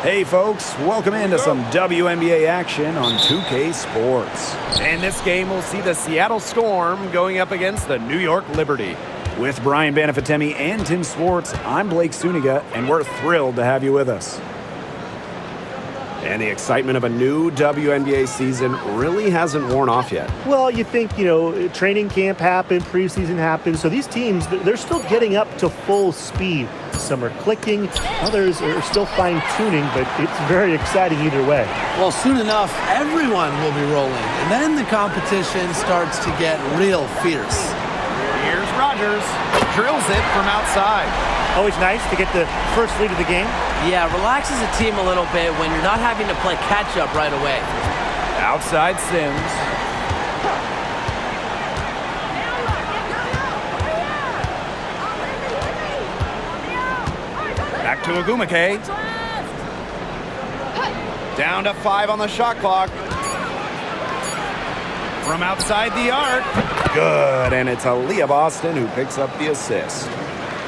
Hey folks, welcome into some WNBA action on 2K Sports. And this game will see the Seattle Storm going up against the New York Liberty. With Brian Banafatemi and Tim Swartz, I'm Blake Suniga, and we're thrilled to have you with us. And the excitement of a new WNBA season really hasn't worn off yet. Well, you think, training camp happened, preseason happened, so these teams, they're still getting up to full speed. Some are clicking, others are still fine-tuning, but it's very exciting either way. Well, soon enough, everyone will be rolling, and then the competition starts to get real fierce. Here's Rogers, drills it from outside. Always nice to get the first lead of the game. Yeah, relaxes the team a little bit when you're not having to play catch-up right away. Outside Sims. Back to Agumake. Down to 5 on the shot clock. From outside the arc. Good, and it's Aaliyah Boston who picks up the assist.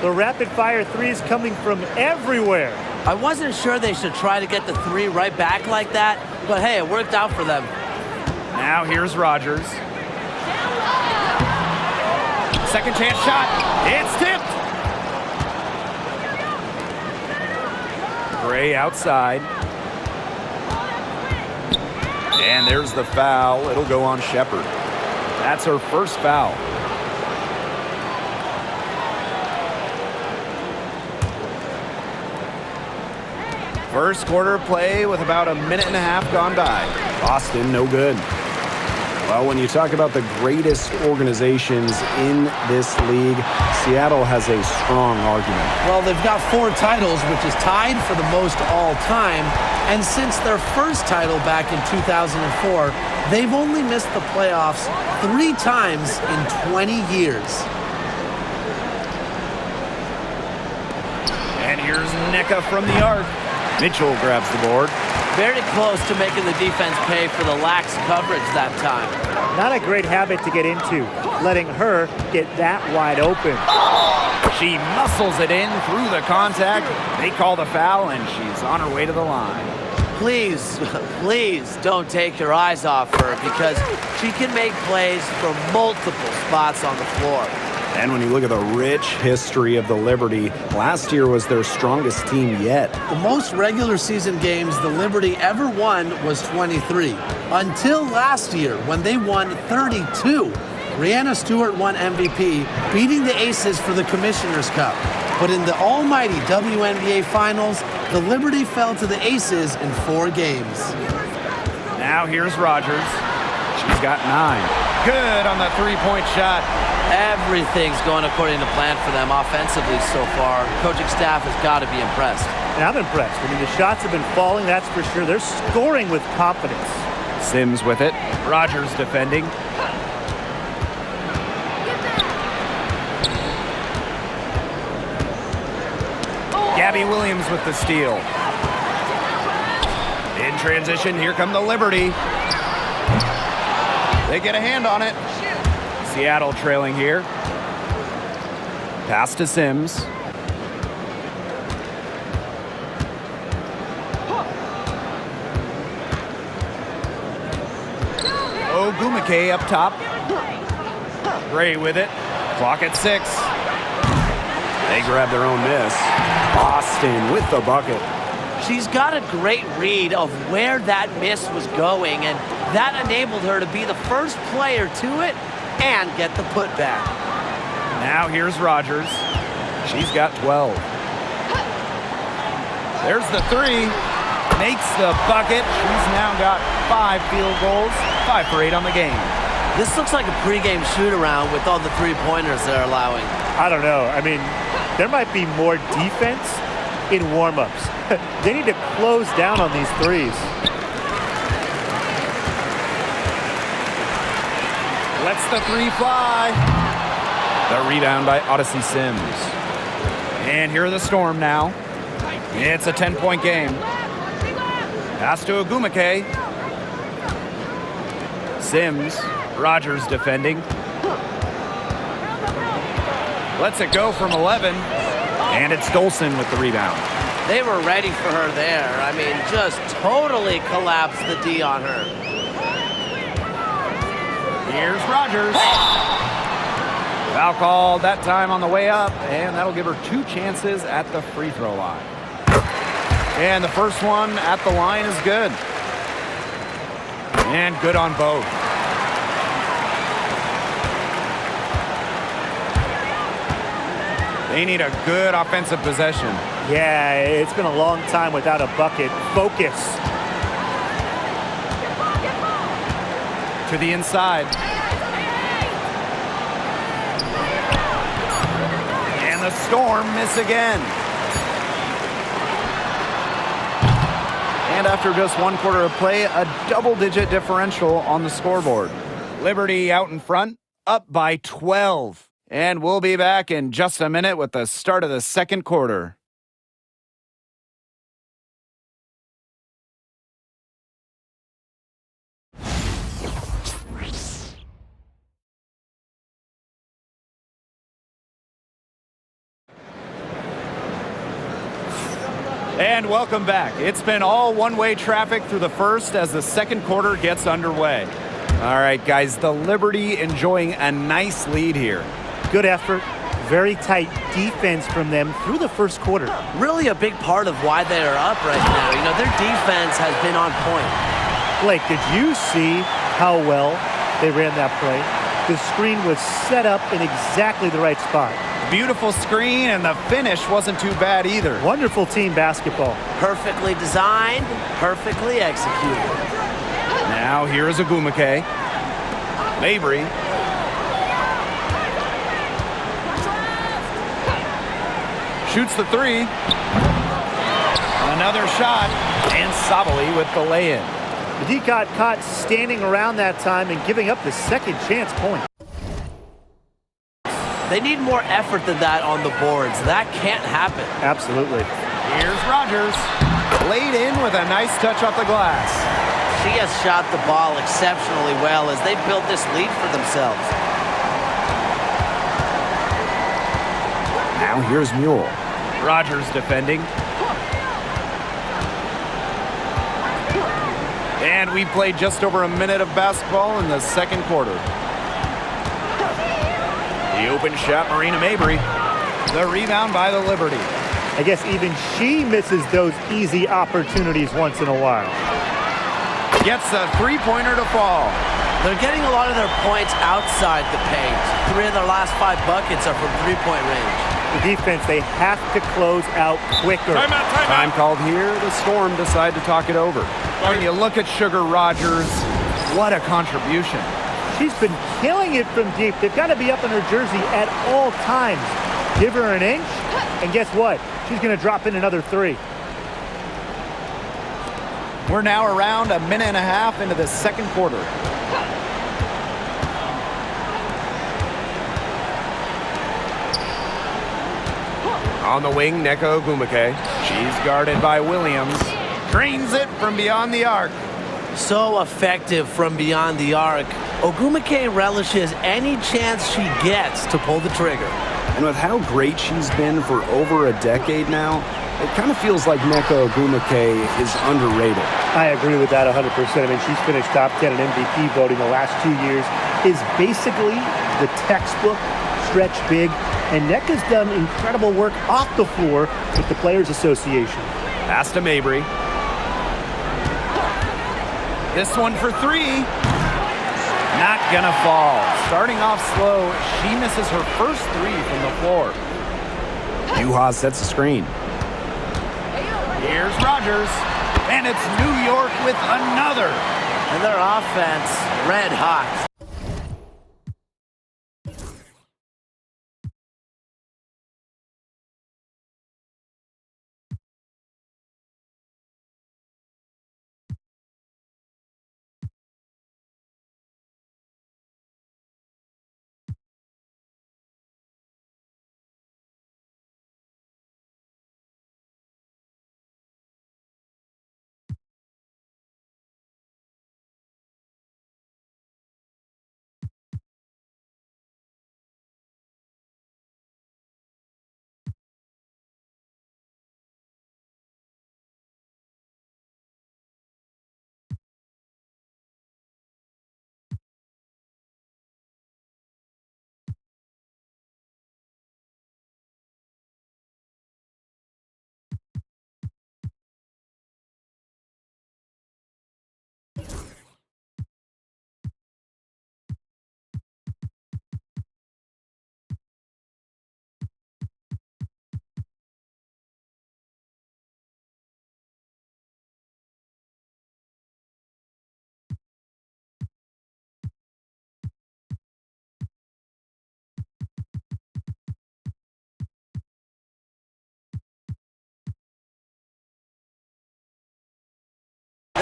The rapid-fire threes coming from everywhere. I wasn't sure they should try to get the three right back like that, but hey, it worked out for them. Now here's Rogers. Second chance shot. It's tipped. Gray outside. And there's the foul. It'll go on Shepard. That's her first foul. First quarter play with about a minute and a half gone by. Boston, no good. Well, when you talk about the greatest organizations in this league, Seattle has a strong argument. Well, they've got 4 titles, which is tied for the most all time. And since their first title back in 2004, they've only missed the playoffs 3 times in 20 years. And here's Nneka from the arc. Mitchell grabs the board. Very close to making the defense pay for the lax coverage that time. Not a great habit to get into, letting her get that wide open. She muscles it in through the contact. They call the foul, and she's on her way to the line. Please, please don't take your eyes off her because she can make plays from multiple spots on the floor. And when you look at the rich history of the Liberty, last year was their strongest team yet. The most regular season games the Liberty ever won was 23, until last year when they won 32. Brianna Stewart won MVP, beating the Aces for the Commissioner's Cup. But in the almighty WNBA Finals, the Liberty fell to the Aces in 4 games. Now here's Rogers. She's got 9. Good on the three-point shot. Everything's going according to plan for them offensively so far. Coaching staff has got to be impressed. And I'm impressed. I mean, the shots have been falling, that's for sure. They're scoring with confidence. Sims with it. Rogers defending. Gabby Williams with the steal. In transition, here come the Liberty. They get a hand on it. Seattle trailing here. Pass to Sims. Ogumake up top. Gray with it. Clock at 6. They grab their own miss. Boston with the bucket. She's got a great read of where that miss was going, and that enabled her to be the first player to it and get the putback. Now here's Rogers. She's got 12. There's the 3. Makes the bucket. She's now got 5 field goals. 5 for 8 on the game. This looks like a pregame shoot-around with all the three-pointers they're allowing. I don't know. I mean, there might be more defense in warm-ups. They need to close down on these threes. Lets the 3 fly. The rebound by Odyssey Sims. And here are the Storm now. It's a 10-point game. Pass to Agumake. Sims. Rogers defending. Lets it go from 11. And it's Dolson with the rebound. They were ready for her there. I mean, just totally collapsed the D on her. Here's Rogers. Foul called that time on the way up, and that'll give her 2 chances at the free throw line. And the first one at the line is good. And good on both. They need a good offensive possession. Yeah, it's been a long time without a bucket. Focus. To the inside. And the Storm miss again. And after just 1 quarter of play, a double-digit differential on the scoreboard. Liberty out in front, up by 12. And we'll be back in just a minute with the start of the second quarter. And welcome back. It's been all one-way traffic through the first as the second quarter gets underway. All right, guys, the Liberty enjoying a nice lead here. Good effort. Very tight defense from them through the first quarter. Really a big part of why they are up right now. You know, their defense has been on point. Blake, did you see how well they ran that play? The screen was set up in exactly the right spot. Beautiful screen, and the finish wasn't too bad either. Wonderful team basketball. Perfectly designed, perfectly executed. Now here is Agumake. Mabry. Shoots the 3. Another shot, and Sabali with the lay-in. The D got caught standing around that time and giving up the second chance point. They need more effort than that on the boards. That can't happen. Absolutely. Here's Rogers. Laid in with a nice touch off the glass. She has shot the ball exceptionally well as they built this lead for themselves. Now here's Mule. Rogers defending. And we played just over a minute of basketball in the second quarter. The open shot, Marina Mabry. The rebound by the Liberty. I guess even she misses those easy opportunities once in a while. Gets a three-pointer to fall. They're getting a lot of their points outside the paint. 3 of their last 5 buckets are from three-point range. The defense, they have to close out quicker. Time called here. The Storm decide to talk it over. When you look at Sugar Rogers, what a contribution. She's been killing it from deep. They've got to be up in her jersey at all times. Give her an inch, and guess what? She's going to drop in another 3. We're now around a minute and a half into the second quarter. On the wing, Neko Agumake. She's guarded by Williams. Drains it from beyond the arc. So effective from beyond the arc. Ogumake relishes any chance she gets to pull the trigger. And with how great she's been for over a decade now, it kind of feels like Neko Agumake is underrated. I agree with that 100%. I mean, she's finished top 10 in MVP voting the last 2 years, is basically the textbook stretch big, and Neka's done incredible work off the floor with the Players Association. Pass to Mabry. This one for 3. Not gonna fall. Starting off slow, she misses her first 3 from the floor. Yuha sets the screen. Here's Rogers, and it's New York with another. And their offense, red hot.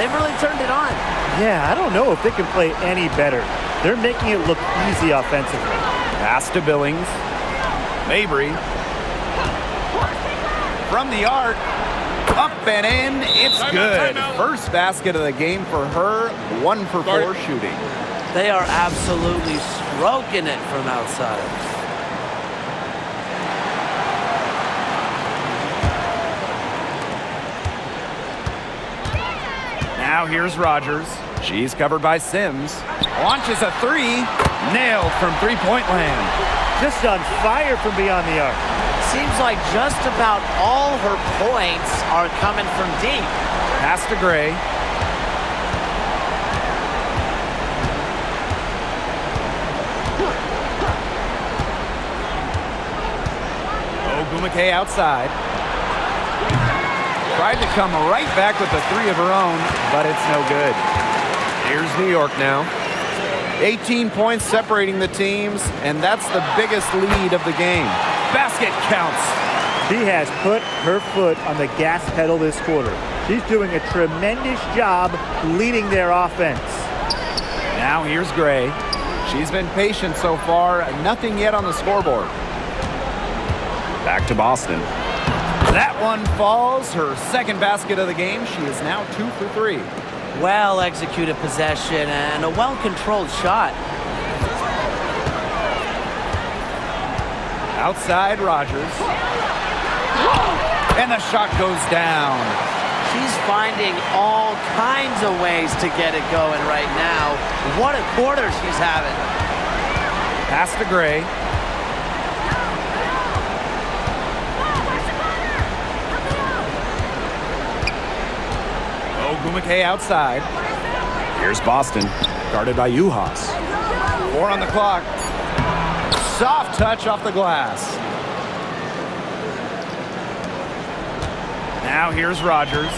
they've really turned it on. Yeah, I don't know if they can play any better. They're making it look easy offensively. Pass to Billings. Mabry. From the arc. Up and in. It's good. First basket of the game for her. 1 for 4 shooting. They are absolutely stroking it from outside. Now here's Rogers. She's covered by Sims. Launches a 3. Nailed from three-point land. Just on fire from beyond the arc. Seems like just about all her points are coming from deep. Pass to Gray. Ogumake outside. Tried to come right back with a 3 of her own, but it's no good. Here's New York now. 18 points separating the teams, and that's the biggest lead of the game. Basket counts. She has put her foot on the gas pedal this quarter. She's doing a tremendous job leading their offense. Now here's Gray. She's been patient so far. Nothing yet on the scoreboard. Back to Boston. That one falls. Her second basket of the game. She is now 2 for 3. Well-executed possession and a well-controlled shot. Outside Rogers. And the shot goes down. She's finding all kinds of ways to get it going right now. What a quarter she's having. Pass to Gray. Ogumake outside. Here's Boston, guarded by Uhas. 4 on the clock. Soft touch off the glass. Now here's Rogers.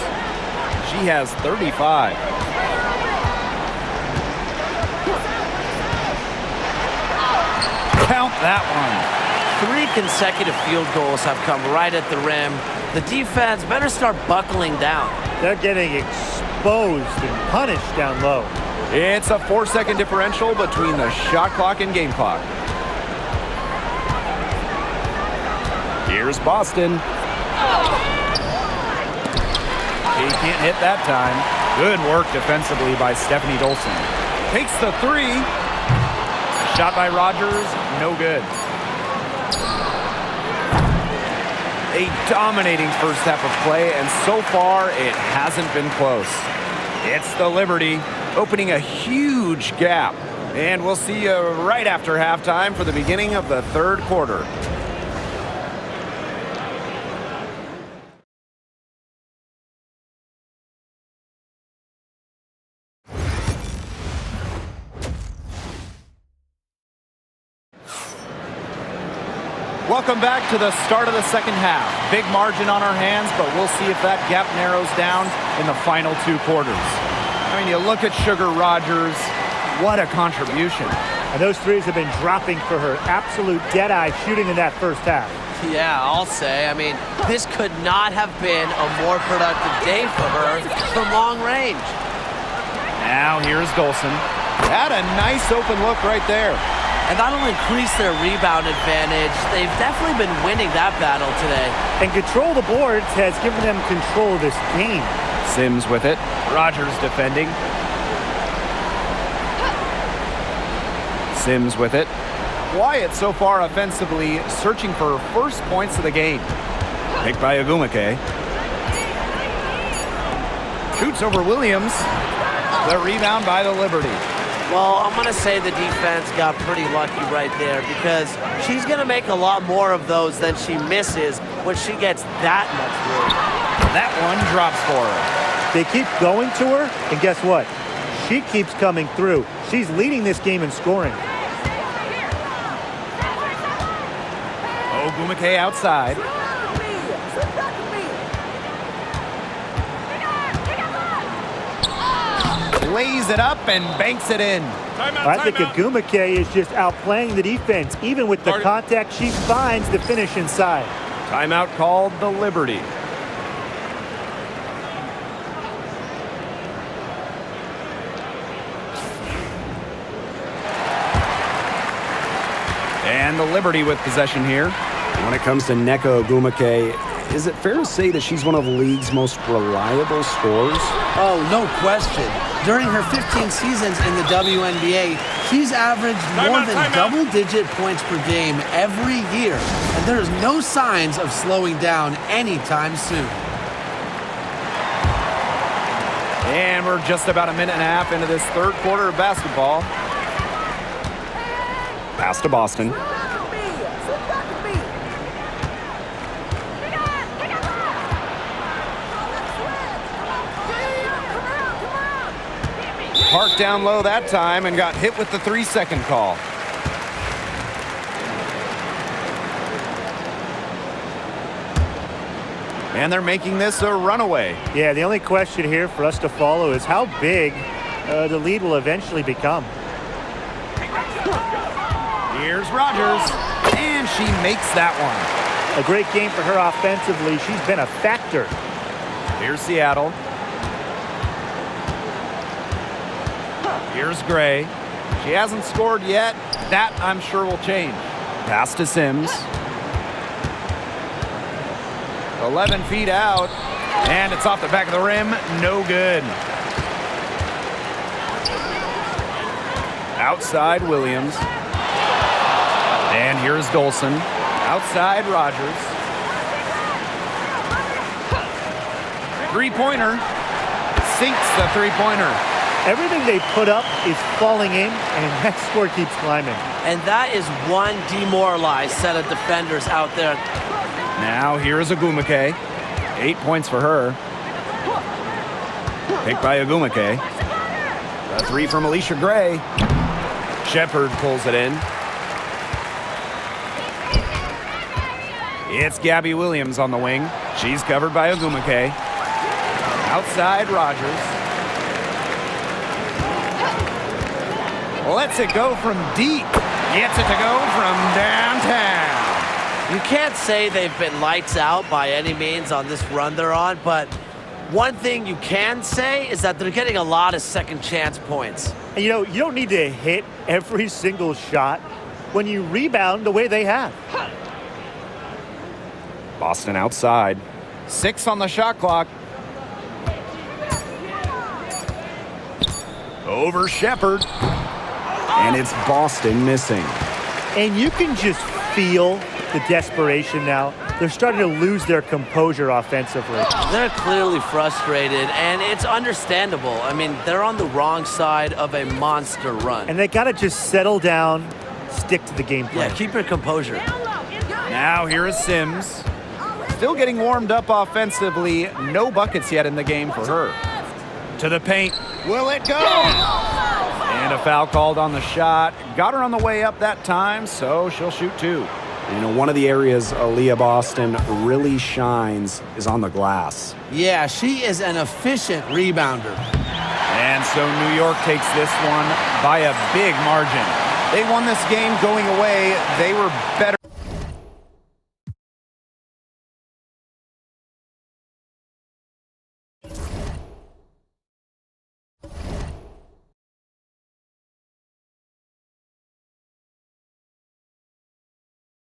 She has 35. Count that one. 3 consecutive field goals have come right at the rim. The defense better start buckling down. They're getting exposed and punished down low. It's a 4-second differential between the shot clock and game clock. Here's Boston. He can't hit that time. Good work defensively by Stephanie Dolson. Takes the 3. Shot by Rogers, no good. A dominating first half of play, and so far it hasn't been close. It's the Liberty opening a huge gap. And we'll see you right after halftime for the beginning of the third quarter. Welcome back to the start of the second half. Big margin on our hands, but we'll see if that gap narrows down in the final 2 quarters. I mean, you look at Sugar Rogers, what a contribution. And those threes have been dropping for her. Absolute dead-eye shooting in that first half. Yeah, I'll say. I mean, this could not have been a more productive day for her from long range. Now here's Dolson. Had a nice open look right there. And that'll increase their rebound advantage. They've definitely been winning that battle today. And control the boards has given them control of this game. Sims with it. Rogers defending. Sims with it. Wyatt so far offensively searching for first points of the game. Picked by Ogumake. Shoots over Williams. The rebound by the Liberty. Well, I'm going to say the defense got pretty lucky right there because she's going to make a lot more of those than she misses when she gets that much room. That one drops for her. They keep going to her, and guess what? She keeps coming through. She's leading this game in scoring. Ogumake outside. Lays it up and banks it in. I think Ogumake is just outplaying the defense. Even with the contact, she finds the finish inside. Timeout called the Liberty. And the Liberty with possession here. When it comes to Nneka Ogwumike, is it fair to say that she's one of the league's most reliable scorers? Oh, no question. During her 15 seasons in the WNBA, she's averaged more than double-digit points per game every year, and there's no signs of slowing down anytime soon. And we're just about a minute and a half into this third quarter of basketball. Pass to Boston. Parked down low that time and got hit with the 3-second call. And they're making this a runaway. Yeah, the only question here for us to follow is how big the lead will eventually become. Here's Rogers, and she makes that one. A great game for her offensively. She's been a factor. Here's Seattle. Here's Gray. She hasn't scored yet. That, I'm sure, will change. Pass to Sims. 11 feet out, and it's off the back of the rim. No good. Outside Williams. And here's Dolson. Outside Rogers. Three-pointer. Sinks the three-pointer. Everything they put up is falling in, and that score keeps climbing. And that is one demoralized set of defenders out there. Now here's Ogwumike. 8 points for her. Picked by Ogwumike. A three from Alicia Gray. Shepard pulls it in. It's Gabby Williams on the wing. She's covered by Ogwumike. Outside Rogers. Lets it go from deep. Gets it to go from downtown. You can't say they've been lights out by any means on this run they're on, but one thing you can say is that they're getting a lot of second chance points. And you don't need to hit every single shot when you rebound the way they have. Boston outside. 6 on the shot clock. Over Shepard. And it's Boston missing. And you can just feel the desperation now. They're starting to lose their composure offensively. They're clearly frustrated, and it's understandable. I mean, they're on the wrong side of a monster run. And they got to just settle down, stick to the game plan. Yeah, keep your composure. Now here is Sims. Still getting warmed up offensively. No buckets yet in the game for her. To the paint. Will it go? And a foul called on the shot. Got her on the way up that time, so she'll shoot 2. You know, one of the areas Aaliyah Boston really shines is on the glass. Yeah, she is an efficient rebounder. And so New York takes this one by a big margin. They won this game going away. They were better.